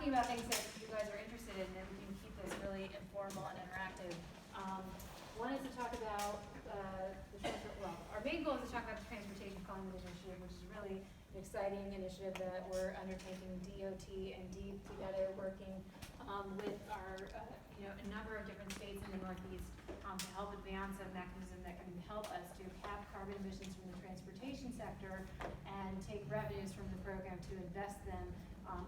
talking about things that you guys are interested in, and we can keep this really informal and interactive. One is to talk about our main goal is to talk about the Transportation Climate Initiative, which is really an exciting initiative that we're undertaking, DOT and DEEP together, working with our, a number of different states in the Northeast to help advance a mechanism that can help us to cap carbon emissions from the transportation sector and take revenues from the program to invest them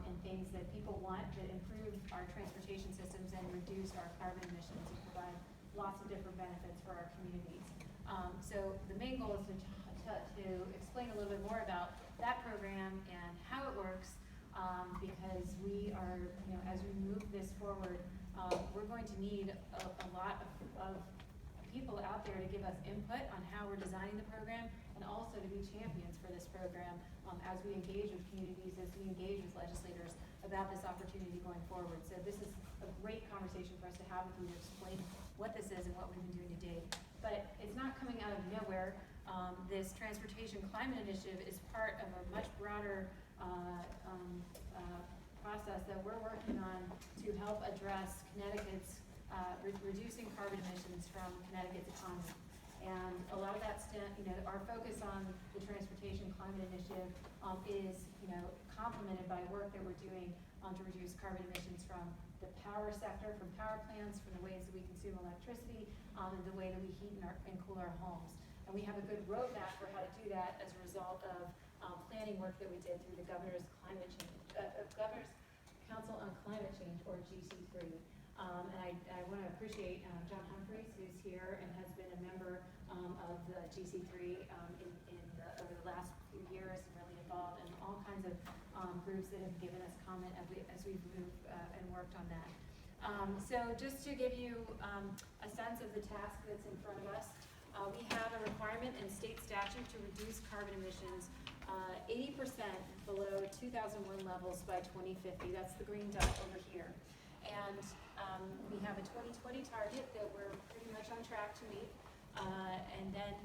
in things that people want that improve our transportation systems and reduce our carbon emissions and provide lots of different benefits for our communities. So the main goal is to explain a little bit more about that program and how it works, because we are, as we move this forward, we're going to need a lot of people out there to give us input on how we're designing the program, and also to be champions for this program as we engage with communities, as we engage with legislators about this opportunity going forward. So this is a great conversation for us to have with you to explain what this is and what we've been doing to date. But it's not coming out of nowhere. This Transportation Climate Initiative is part of a much broader process that we're working on to help address Connecticut's reducing carbon emissions from Connecticut's economy. And a lot of that, our focus on the Transportation Climate Initiative is, complemented by work that we're doing to reduce carbon emissions from the power sector, from power plants, from the ways that we consume electricity, and the way that we heat and cool our homes. And we have a good roadmap for how to do that as a result of planning work that we did through the Governor's Council on Climate Change, or GC3. And I want to appreciate John Humphreys, who's here and has been a member of the GC3 over the last few years, and really involved in all kinds of groups that have given us comment as we've moved and worked on that. So just to give you a sense of the task that's in front of us, we have a requirement in state statute to reduce carbon emissions 80% below 2001 levels by 2050. That's the green dot over here. And we have a 2020 target that we're pretty much on track to meet. And then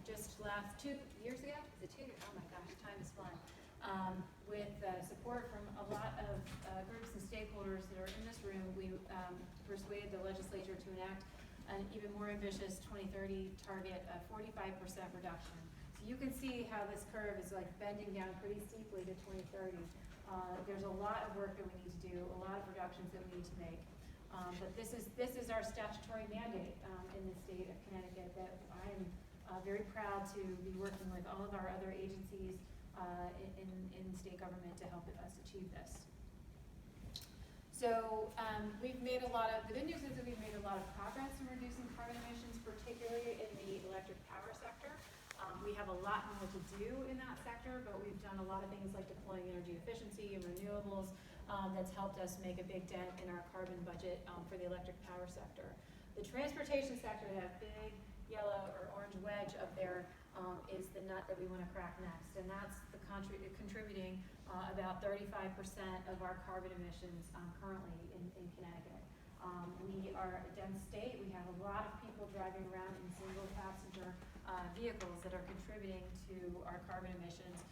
just last 2 years ago, is it 2 years? Oh my gosh, time is flying. With support from a lot of groups and stakeholders that are in this room, we persuaded the legislature to enact an even more ambitious 2030 target of 45% reduction. So you can see how this curve is like bending down pretty steeply to 2030. There's a lot of work that we need to do, a lot of reductions that we need to make. But this is our statutory mandate in the state of Connecticut that I am very proud to be working with all of our other agencies in state government to help us achieve this. So we've made a lot of, the good news is that we've made a lot of progress in reducing carbon emissions, particularly in the electric power sector. We have a lot more to do in that sector, but we've done a lot of things like deploying energy efficiency and renewables that's helped us make a big dent in our carbon budget for the electric power sector. The transportation sector, that big yellow or orange wedge up there, is the nut that we want to crack next, and that's the contributing about 35% of our carbon emissions currently in Connecticut. We are a dense state. We have a lot of people driving around in single passenger vehicles that are contributing to our carbon emissions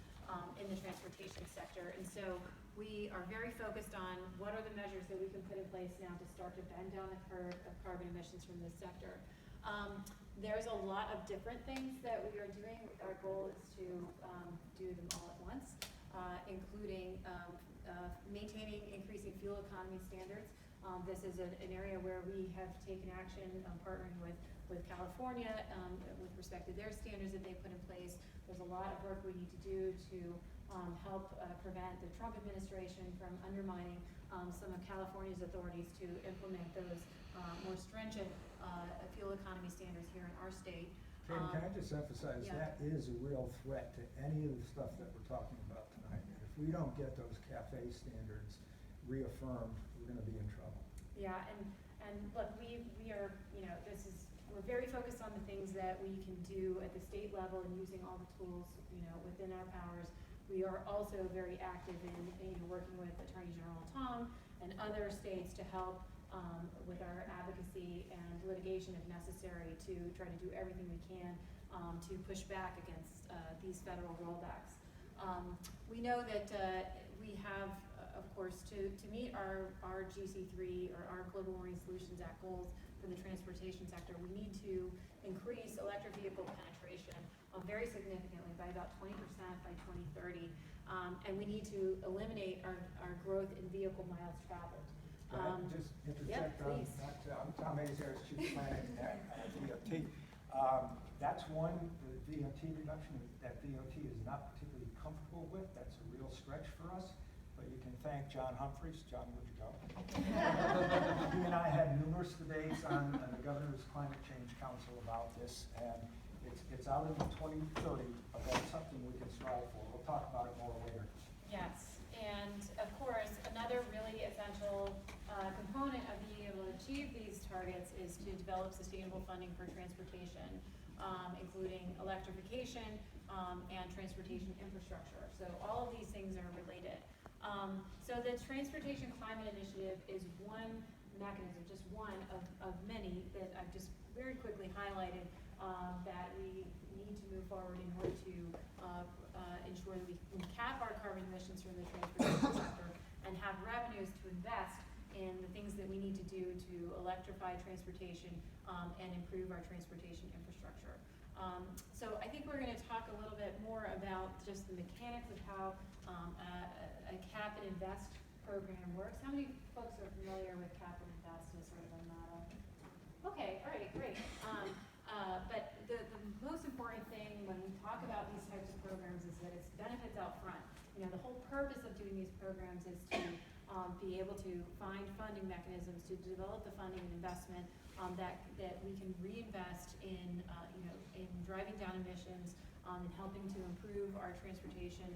in the transportation sector. And so we are very focused on what are the measures that we can put in place now to start to bend down the curve of carbon emissions from this sector. There's a lot of different things that we are doing. Our goal is to do them all at once, including maintaining increasing fuel economy standards. This is an area where we have taken action, partnering with California with respect to their standards that they put in place. There's a lot of work we need to do to help prevent the Trump administration from undermining some of California's authorities to implement those more stringent fuel economy standards here in our state. Jane, can I just emphasize, that is a real threat to any of the stuff that we're talking about tonight. And if we don't get those CAFE standards reaffirmed, we're going to be in trouble. Yeah, and look, we are, we're very focused on the things that we can do at the state level and using all the tools, within our powers. We are also very active in working with Attorney General Tom and other states to help with our advocacy and litigation if necessary to try to do everything we can to push back against these federal rollbacks. We know that we have, of course, course, to meet our GC3 or our Global Marine Solutions Act goals for the transportation sector, we need to increase electric vehicle penetration very significantly by about 20% by 2030. And we need to eliminate our growth in vehicle miles traveled. Can I just interject on that? I'm Tom Mazaiarz, Chief Planning at Dept. That's one, the VOT reduction that DOT is not particularly comfortable with. That's a real stretch for us. But you can thank John Humphreys. John, would you go? He and I had numerous debates on the Governor's Climate Change Council about this, and it's out in 2030, but that's something we can strive for. We'll talk about it more later. Yes, and of course, another really essential component of being able to achieve these targets is to develop sustainable funding for transportation, including electrification and transportation infrastructure. So all of these things are related. So the Transportation Climate Initiative is one mechanism, just one of many that I've just very quickly highlighted that we need to move forward in order to ensure that we can cap our carbon emissions from the transportation sector and have revenues to invest in the things that we need to do to electrify transportation and improve our transportation infrastructure. So I think we're going to talk a little bit more about just the mechanics of how a cap and invest program works. How many folks are familiar with cap and invest as sort of a model? Okay, all right, great. But the most important thing when we talk about these types of programs is that it's benefits out front. You know, the whole purpose of doing these programs is to be able to find funding mechanisms to develop the funding and investment that we can reinvest in, in driving down emissions, and helping to improve our transportation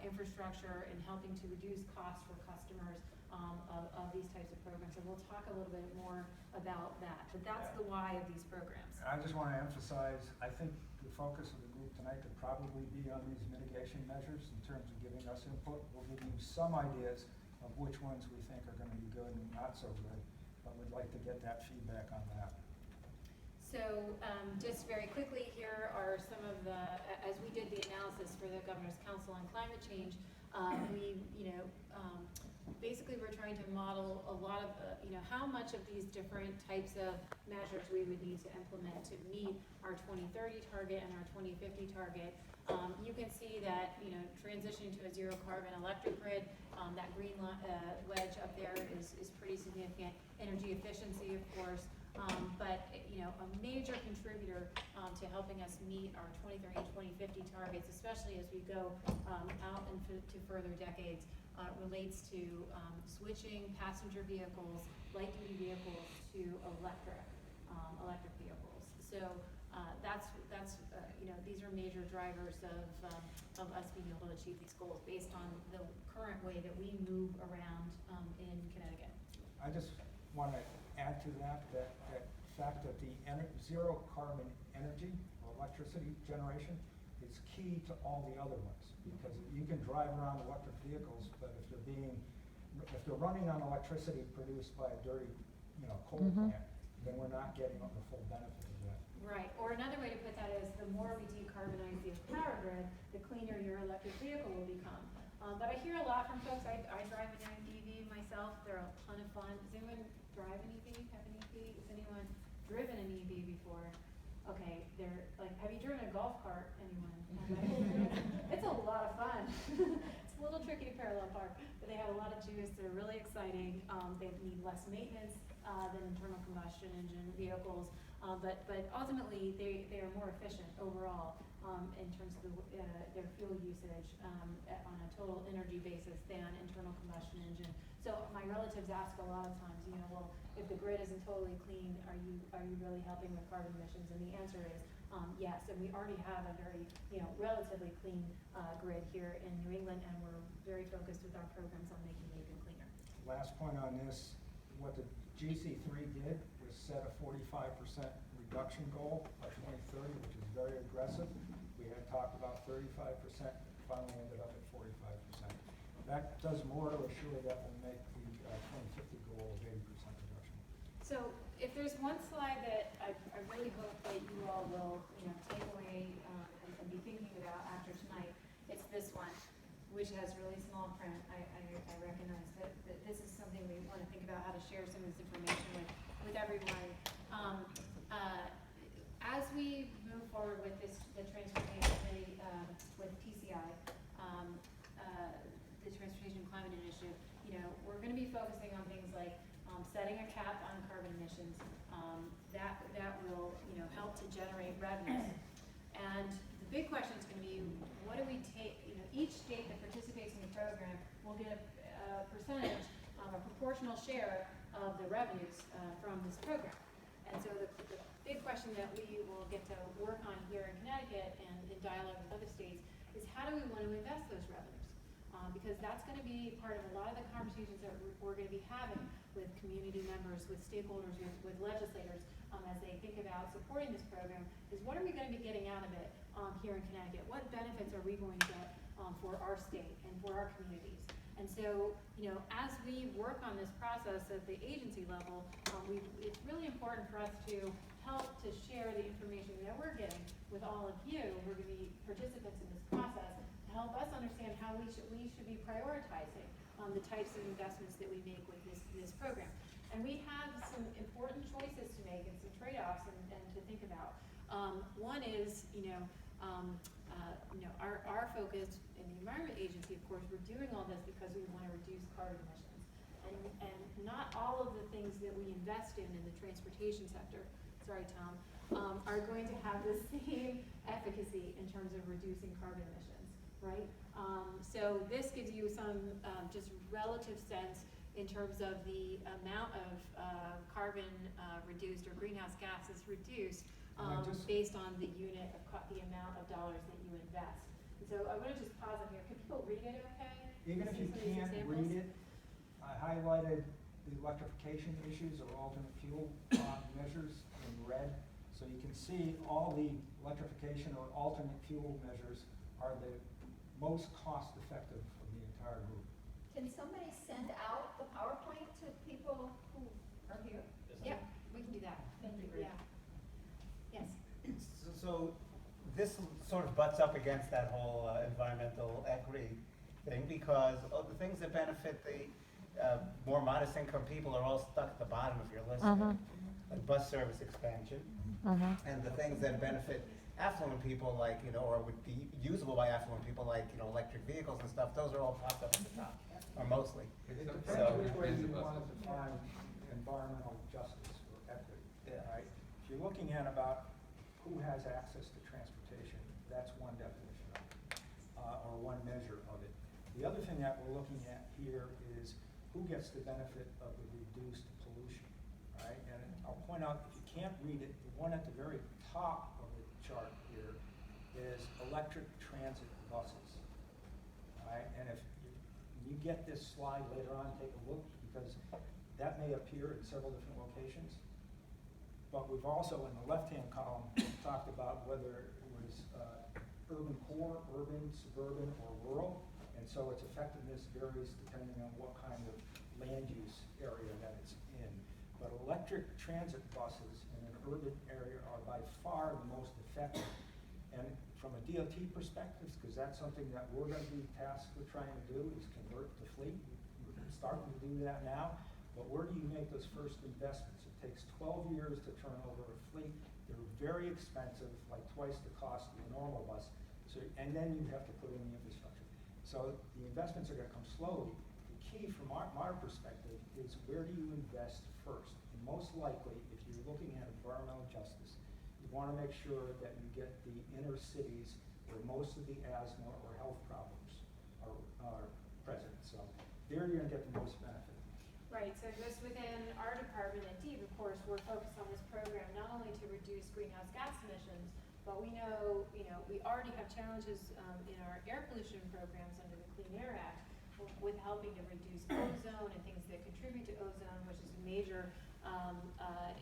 infrastructure, and helping to reduce costs for customers of these types of programs. So we'll talk a little bit more about that. But that's the why of these programs. I just want to emphasize, I think the focus of the group tonight could probably be on these mitigation measures in terms of giving us input. We'll give you some ideas of which ones we think are going to be good and not so good, but we'd like to get that feedback on that. So just very quickly, here are some of the, as we did the analysis for the Governor's Council on Climate Change, basically we're trying to model a lot of, how much of these different types of measures we would need to implement to meet our 2030 target and our 2050 target. You can see that, transitioning to a zero carbon electric grid, that green wedge up there is pretty significant. Energy efficiency, of course, but a major contributor to helping us meet our 2030 and 2050 targets, especially as we go out into further decades, relates to switching passenger vehicles, light-duty vehicles, to electric vehicles. So that's these are major drivers of us being able to achieve these goals based on the current way that we move around in Connecticut. I just want to add to that fact that the zero carbon energy or electricity generation is key to all the other ones, because you can drive around electric vehicles, but if they're running on electricity produced by a dirty, coal plant, then we're not getting the full benefit of that. Right. Or another way to put that is the more we decarbonize the power grid, the cleaner your electric vehicle will become. But I hear a lot from folks. I drive an EV myself. They're a ton of fun. Does anyone drive an EV? Have an EV? Has anyone driven an EV before? Okay, they're like, have you driven a golf cart? Anyone? It's a lot of fun. It's a little tricky to parallel park, but they have a lot of juice. They're really exciting. They need less maintenance than internal combustion engine vehicles, but ultimately they are more efficient overall in terms of their fuel usage on a total energy basis than internal combustion engine. So my relatives ask a lot of times, well, if the grid isn't totally clean, are you really helping with carbon emissions? And the answer is yes. And we already have a very relatively clean grid here in New England, and we're very focused with our programs on making it even cleaner. Last point on this, what the GC3 did was set a 45% reduction goal by 2030, which is very aggressive. We had talked about 35%, finally ended up at 45%. That does more to assure that we'll make the 2050 goal of 80% reduction. So if there's one slide that I really hope that you all will take away and be thinking about after tonight, it's this one, which has really small print. I recognize that about how to share some of this information with everyone. As we move forward with the transportation, with TCI, the Transportation Climate Initiative, we're going to be focusing on things like setting a cap on carbon emissions. That will, help to generate revenues. And the big question is going to be, what do we take? Each state that participates in the program will get a percentage, a proportional share of the revenues from this program. And so the big question that we will get to work on here in Connecticut and in dialogue with other states is how do we want to invest those revenues? Because that's going to be part of a lot of the conversations that we're going to be having with community members, with stakeholders, with legislators as they think about supporting this program, is what are we going to be getting out of it here in Connecticut? What benefits are we going to get for our state and for our communities? And so, as we work on this process at the agency level, it's really important for us to help to share the information that we're getting with all of you. We're going to be participants in this process to help us understand how we should be prioritizing the types of investments that we make with this program. And we have some important choices to make and some trade-offs and to think about. One is, our focus in the Environment Agency, of course, we're doing all this because we want to reduce carbon emissions. And not all of the things that we invest in the transportation sector, sorry, Tom, are going to have the same efficacy in terms of reducing carbon emissions, right? So this gives you some just relative sense in terms of the amount of carbon reduced or greenhouse gases reduced based on the unit of the amount of dollars that you invest. And so I want to just pause on here. Can people read it okay? Even if you can't read it, I highlighted the electrification issues or alternate fuel measures in red. So you can see all the electrification or alternate fuel measures are the most cost effective for the entire group. Can somebody send out the PowerPoint to people who are here? Yeah, we can do that. Thank you. Yeah. Yes. So this sort of butts up against that whole environmental equity thing, because the things that benefit the more modest income people are all stuck at the bottom of your list, like bus service expansion, and the things that benefit affluent people, like, or would be usable by affluent people, like, electric vehicles and stuff, those are all popped up at the top, or mostly. It depends So- which way you want to define environmental justice or equity, right? If you're looking at about who has access to transportation, that's one definition of it, or one measure of it. The other thing that we're looking at here is who gets the benefit of the reduced pollution, right? And I'll point out, if you can't read it, the one at the very top of the chart here is electric transit buses, right? And if you get this slide later on, take a look, because that may appear in several different locations. But we've also, in the left-hand column, talked about whether it was urban core, urban, suburban, or rural. And so its effectiveness varies depending on what kind of land use area that it's in. But electric transit buses in an urban area are by far the most effective. And from a DOT perspective, because that's something that we're going to be tasked with trying to do, is convert to fleet. We're starting to do that now. But where do you make those first investments? It takes 12 years to turn over a fleet. They're very expensive, like twice the cost of a normal bus. So, and then you have to put in the infrastructure. So the investments are going to come slowly. The key from our perspective is, where do you invest first? And most likely, if you're looking at environmental justice, you want to make sure that you get the inner cities where most of the asthma or health problems are present. So there you're going to get the most benefit. Right, so just within our department at Deep, of course, we're focused on this program not only to reduce greenhouse gas emissions, but we know, we already have challenges in our air pollution programs under the Clean Air Act with helping to reduce ozone and things that contribute to ozone, which is a major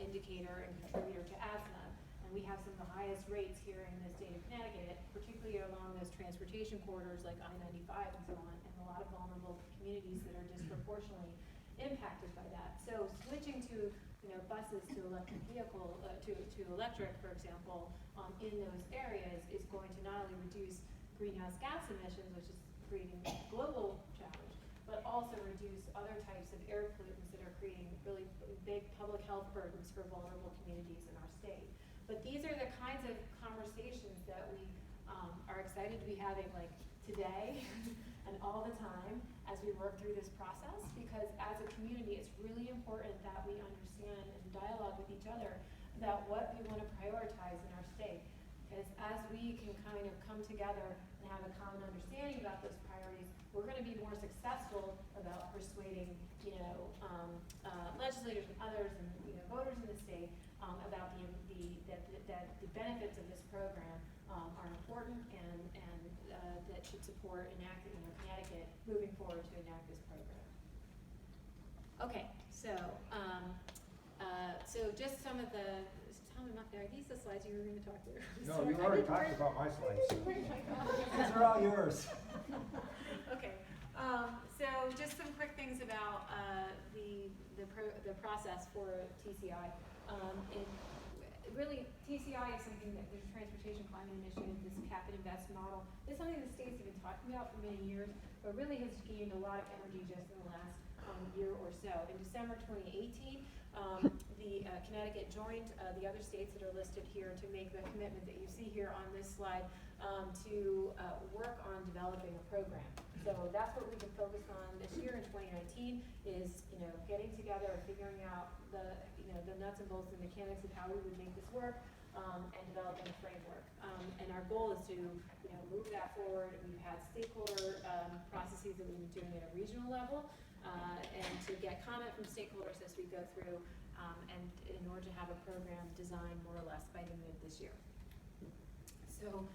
indicator and contributor to asthma. And we have some of the highest rates here in the state of Connecticut, particularly along those transportation corridors like I-95 and so on, and a lot of vulnerable communities that are disproportionately impacted by that. So switching to buses to electric vehicle to electric, for example, in those areas is going to not only reduce greenhouse gas emissions, which is creating a global challenge, but also reduce other types of air pollutants that are creating really big public health burdens for vulnerable communities in our state. But these are the kinds of conversations that we are excited to be having like today and all the time as we work through this process, because as a community, it's really important that we understand and dialogue with each other about what we want to prioritize in our state. Because as we can kind of come together and have a common understanding about those priorities, we're going to be more successful about persuading, legislators and others and voters in the state about that the benefits of this program are important and that should support Connecticut moving forward to enact this program. Okay, so just some of the. Tom, are these the slides you were going to talk through? No, you already talked about my slides. These are all yours. Okay, so just some quick things about the process for TCI. Really, TCI is something that the Transportation Climate Initiative, this cap and invest model, is something the states have been talking about for many years, but really has gained a lot of energy just in the last year or so. In December 2018, Connecticut joined the other states that are listed here to make the commitment that you see here on this slide to work on developing a program. So that's what we've been focused on this year in 2019 is getting together and figuring out the nuts and bolts and mechanics of how we would make this work and developing a framework. And our goal is to move that forward. We've had stakeholder processes that we've been doing at a regional level and to get comment from stakeholders as we go through and in order to have a program designed more or less by the mid this year. So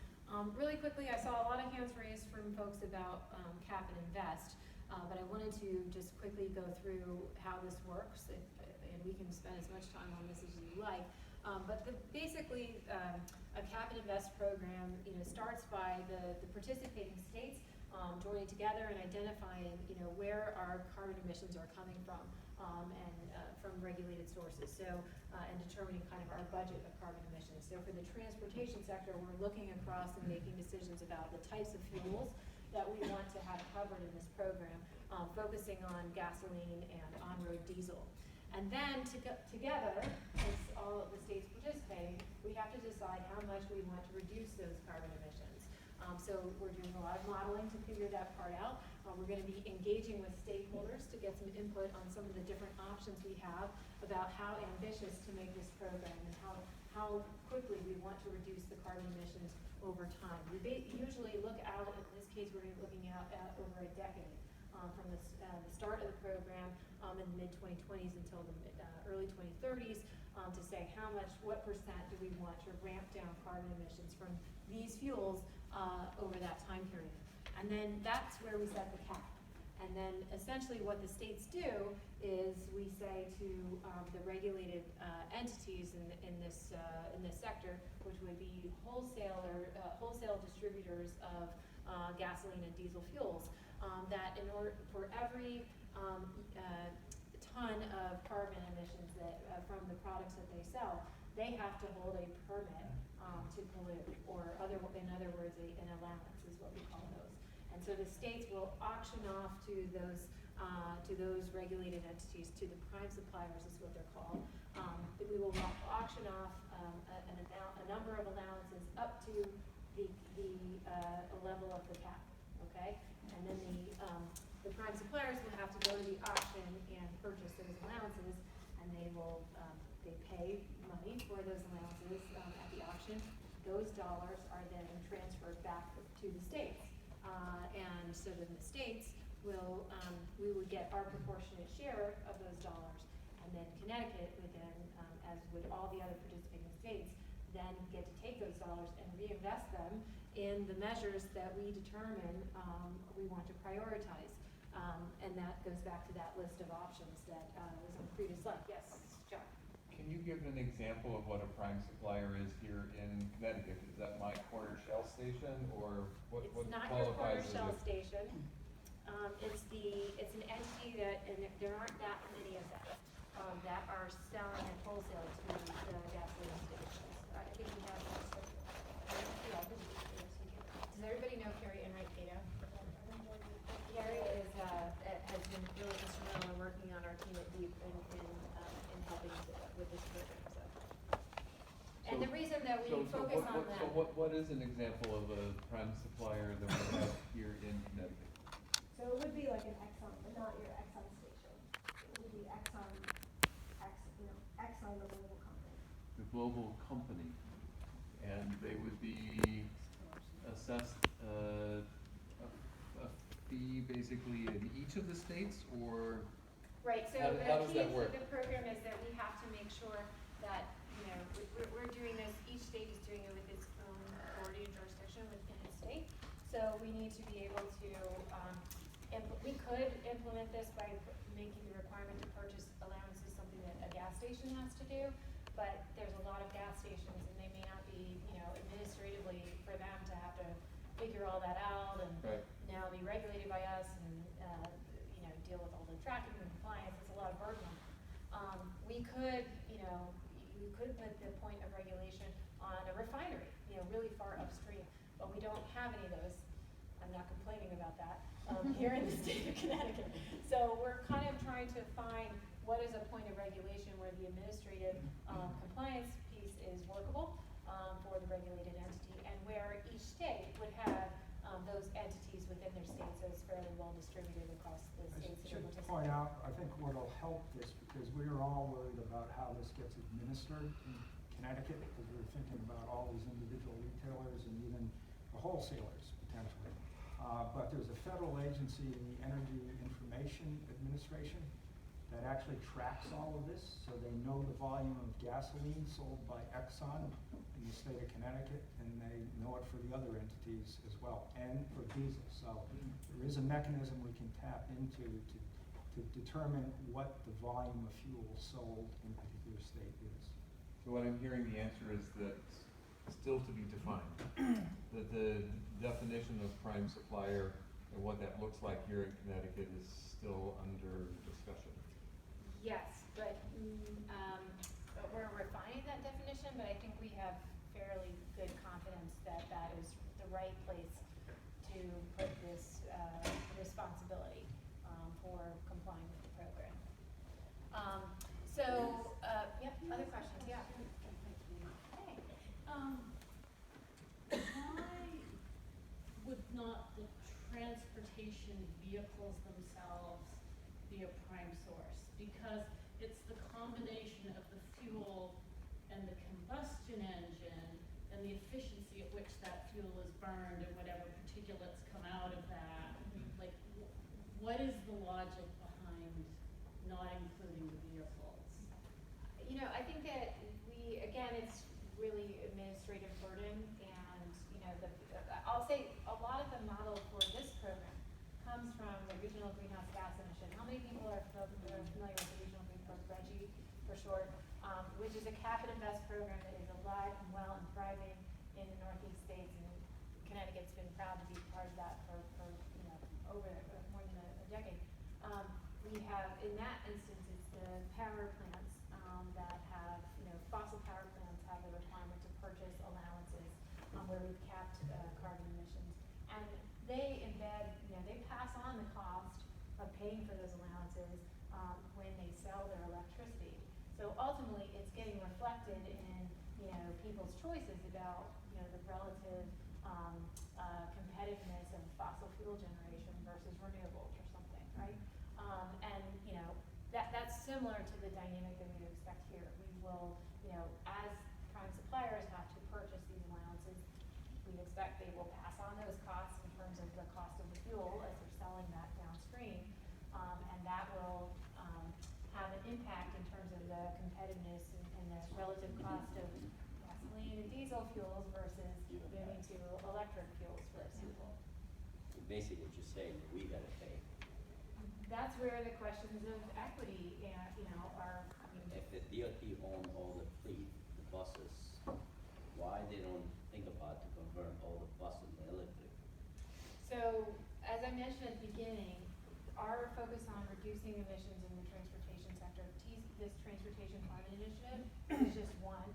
really quickly, I saw a lot of hands raised from folks about cap and invest, but I wanted to just quickly go through how this works, and we can spend as much time on this as you like. But basically, a cap and invest program starts by the participating states joining together and identifying where our carbon emissions are coming from and from regulated sources. So and determining kind of our budget of carbon emissions. So for the transportation sector, we're looking across and making decisions about the types of fuels that we want to have covered in this program, focusing on gasoline and on-road diesel. And then together, as all of the states participating, we have to decide how much we want to reduce those carbon emissions. So we're doing a lot of modeling to figure that part out. We're going to be engaging with stakeholders to get some input on some of the different options we have about how ambitious to make this program and how quickly we want to reduce the carbon emissions over time. We usually look out, in this case we're looking out at over a decade, from the start of the program in the mid-2020s until the early 2030s to say what percent do we want to ramp down carbon emissions from these fuels over that time period. And then that's where we set the cap. And then essentially what the states do is we say to the regulated entities in this sector, which would be wholesale distributors of gasoline and diesel fuels, that in order for every ton of carbon emissions that from the products that they sell, they have to hold a permit to pollute, or in other words, an allowance is what we call those. And so the states will auction off to those regulated entities, to the prime suppliers is what they're called. We will auction off a number of allowances up to the level of the cap, okay? And then the prime suppliers will have to go to the auction and purchase those allowances, and they pay money for those allowances at the auction. Those dollars are then transferred back to the states. And so then the states we would get our proportionate share of those dollars, and then Connecticut would then, as with all the other participating states, then get to take those dollars and reinvest them in the measures that we determine we want to prioritize. And that goes back to that list of options that was on the previous slide. Yes, John. Can you give an example of what a prime supplier is here in Connecticut? Is that my corner shell station, or what It's not your corner qualifies as shell a... station. It's an entity that, and there aren't that many of them, that are selling at wholesale to the gasoline stations. I think we have that. Yeah, does everybody know Carrie Enright Cato? Carrie is on our team at Deep in helping with this program, so. And the reason that we focus on that. So what is an example of a prime supplier that we have here in Connecticut? So it would be like an Exxon, but not your Exxon station. It would be Exxon, Exxon, the global company. The global company, and they would be assessed a fee basically in each of the states, or Right, so how does the that key work? to the program is that we have to make sure that, we're doing this, each state is doing it with its own authority and jurisdiction within its state. So we need to be able to, we could implement this by making the requirement to purchase allowances something that a gas station has to do, but there's a lot of gas stations and they may not be, administratively for them to have to figure all that out and Right. now be regulated by us and, deal with all the tracking and compliance. It's a lot of burden on them. We could, you could put the point of regulation on a refinery, really far upstream, but we don't have any of those. I'm not complaining about that, here in the state of Connecticut. So we're kind of trying to find what is a point of regulation where the administrative compliance piece is workable for the regulated entity, and where each state would have those entities within their state, so it's fairly well distributed across the I states that should are point participating. out, I think what'll help this, because we are all worried about how this gets administered in Connecticut, because we're thinking about all these individual retailers and even the wholesalers potentially. But there's a federal agency, the Energy Information Administration, that actually tracks all of this, so they know the volume of gasoline sold by Exxon in the state of Connecticut, and they know it for the other entities as well, and for diesel. So there is a mechanism we can tap into to determine what the volume of fuel sold in a particular state is. So what I'm hearing, the answer is that still to be defined, that the definition of prime supplier and what that looks like here in Connecticut is still under discussion. Yes, but we're refining that definition, but I think we have fairly good confidence that that is the right place to put this responsibility for complying with the program. Yep, other questions, yeah. Hey. Why would not the transportation vehicles themselves be a prime source? Because it's the combination of the fuel and the combustion engine and the efficiency at which that fuel is burned and whatever particulates come out of that. Like, what is the logic behind not including the vehicles? I think that again, it's really administrative burden, and, I'll say a lot of the model for this program comes from the regional greenhouse gas emission. How many people are familiar with the regional greenhouse, RGGI for short, which is a cap and invest program that is alive and well and thriving in the Northeast states, and Connecticut's been proud to be part of that for over more than a decade. We have, in that instance, it's the power plants that have, fossil power plants have the requirement to purchase allowances where we've capped carbon emissions. And they embed, they pass on the cost of paying for those allowances when they sell their electricity. So ultimately, it's getting reflected in, people's choices about, the relative competitiveness of fossil fuel generation versus renewables or something, right? That's similar to the dynamic that we would expect here. We will, as prime suppliers have to purchase these allowances, we expect they will pass on those costs in terms of the cost of the fuel as they're selling that downstream. And that will have an impact in terms of the competitiveness and the relative cost of gasoline and diesel fuels versus moving to electric fuels, for example. Basically, what you're saying, we gotta pay. That's where the questions of equity, are. If the DOT own all the fleet, the buses, why they don't think about to convert all the buses to electric? So, as I mentioned at the beginning, our focus on reducing emissions in the transportation sector, this Transportation Climate Initiative is just one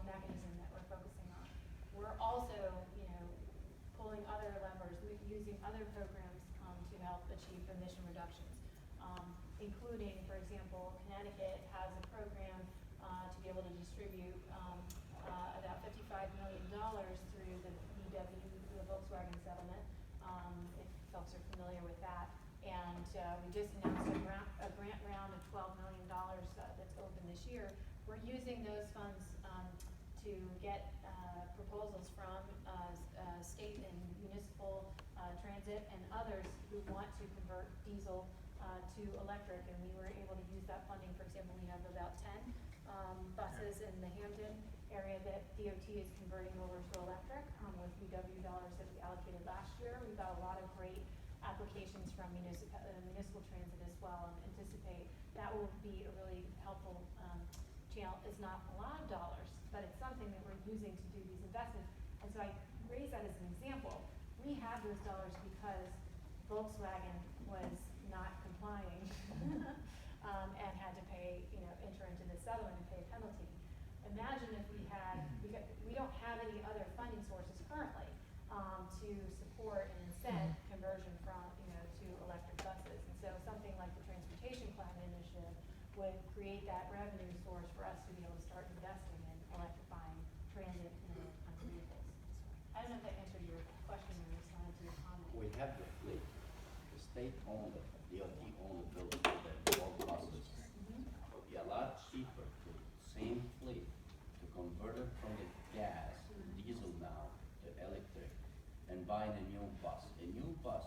mechanism that we're focusing on. We're also, pulling other levers, using other programs to help achieve emission reductions. including, for example, Connecticut has a program to be able to distribute about $55 million through the VW, the Volkswagen settlement, if folks are familiar with that. And we just announced a grant round of $12 million that's open this year. We're using those funds to get proposals from state and municipal transit and others who want to convert diesel to electric. And we were able to use that funding. For example, we have about 10 buses in the Hampton area that DOT is converting over to electric with VW dollars that we allocated last year. We got a lot of great applications from municipal transit as well, and anticipate that will be a really helpful channel. It's not a lot of dollars, but it's something that we're using to do these investments. And so I raise that as an example. We have those dollars because Volkswagen was not complying and had to pay, enter into the settlement and pay a penalty. Imagine if we had, we don't have any other funding sources currently to support and incent conversion from, to electric buses. And so something like the Transportation Climate Initiative would create that revenue source for us to be able to start investing in electrifying transit vehicles. I don't know if that answered your question or responded to your comment. We have the fleet, the state owned it, DOT owned the building, the old buses. It would be a lot cheaper to same fleet to convert it from the gas, diesel now, to electric, and buy a new bus. A new bus